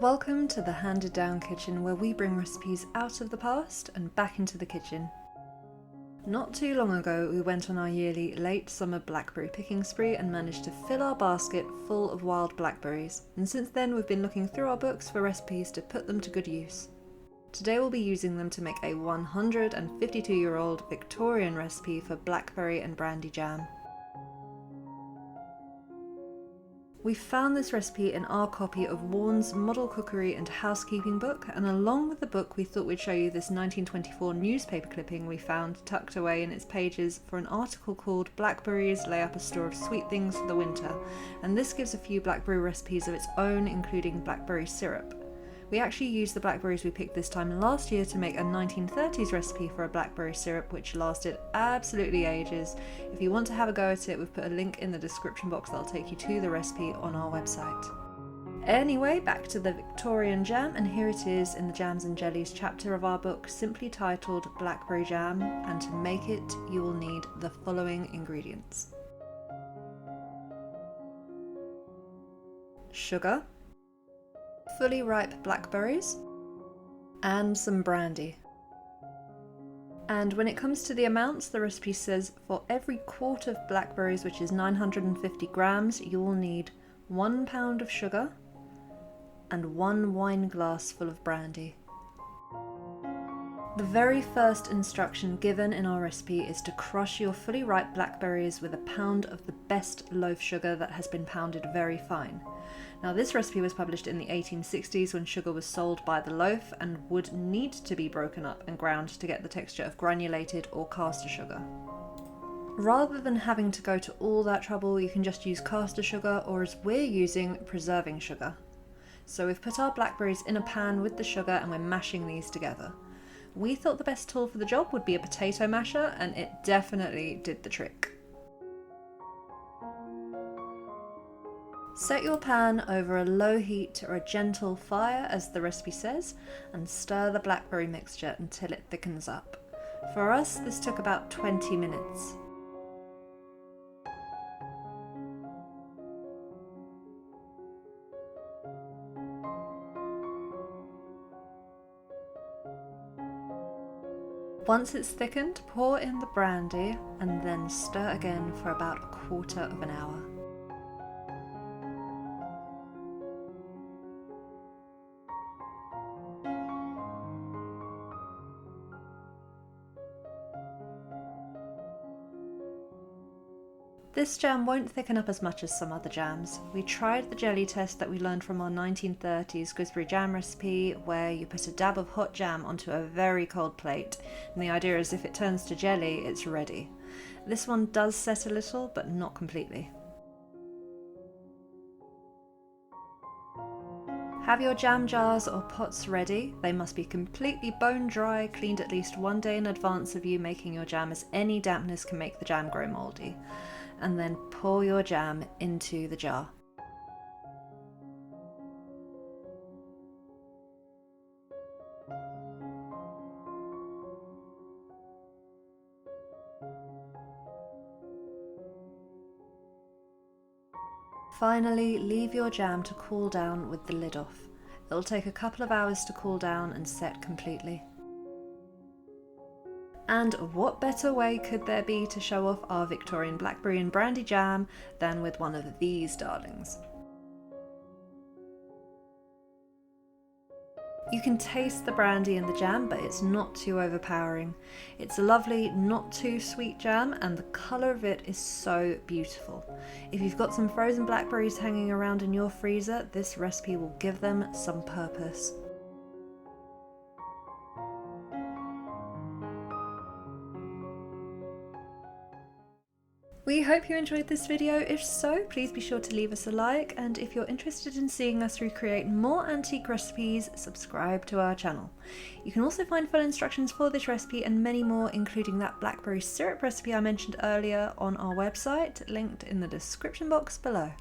Welcome to the Handed Down Kitchen, where we bring recipes out of the past and back into the kitchen. Not too long ago we went on our yearly late summer blackberry picking spree and managed to fill our basket full of wild blackberries, and since then we've been looking through our books for recipes to put them to good use. Today we'll be using them to make a 152-year-old Victorian recipe for Blackberry and Brandy jam. We found this recipe in our copy of Warne's Model Cookery and Housekeeping book, and along with the book we thought we'd show you this 1924 newspaper clipping we found tucked away in its pages for an article called Blackberries Lay Up a Store of Sweet Things for the Winter, and this gives a few blackberry recipes of its own, including blackberry syrup. We actually used the blackberries we picked this time last year to make a 1930s recipe for a blackberry syrup, which lasted absolutely ages. If you want to have a go at it, we've put a link in the description box that'll take you to the recipe on our website. Anyway, back to the Victorian jam, and here it is in the Jams and Jellies chapter of our book, simply titled Blackberry Jam, and to make it you will need the following ingredients. Sugar, fully ripe blackberries, and some brandy. And when it comes to the amounts, the recipe says for every quart of blackberries, which is 950 grams, you will need 1 pound of sugar and 1 wine glass full of brandy. The very first instruction given in our recipe is to crush your fully ripe blackberries with a pound of the best loaf sugar that has been pounded very fine. Now, this recipe was published in the 1860s when sugar was sold by the loaf and would need to be broken up and ground to get the texture of granulated or caster sugar. Rather than having to go to all that trouble, you can just use caster sugar, or as we're using, preserving sugar. So we've put our blackberries in a pan with the sugar and we're mashing these together. We thought the best tool for the job would be a potato masher, and it definitely did the trick. Set your pan over a low heat or a gentle fire, as the recipe says, and stir the blackberry mixture until it thickens up. For us, this took about 20 minutes. Once it's thickened, pour in the brandy and then stir again for about a quarter of an hour. This jam won't thicken up as much as some other jams. We tried the jelly test that we learned from our 1930s gooseberry jam recipe, where you put a dab of hot jam onto a very cold plate, and the idea is if it turns to jelly, it's ready. This one does set a little, but not completely. Have your jam jars or pots ready. They must be completely bone dry, cleaned at least 1 day in advance of you making your jam, as any dampness can make the jam grow mouldy. And then pour your jam into the jar. Finally, leave your jam to cool down with the lid off. It'll take a couple of hours to cool down and set completely. And what better way could there be to show off our Victorian blackberry and brandy jam than with one of these darlings? You can taste the brandy in the jam, but it's not too overpowering. It's a lovely, not too sweet jam, and the colour of it is so beautiful. If you've got some frozen blackberries hanging around in your freezer, this recipe will give them some purpose. We hope you enjoyed this video. If so, please be sure to leave us a like, and if you're interested in seeing us recreate more antique recipes, subscribe to our channel. You can also find full instructions for this recipe and many more, including that blackberry syrup recipe I mentioned earlier, on our website, linked in the description box below.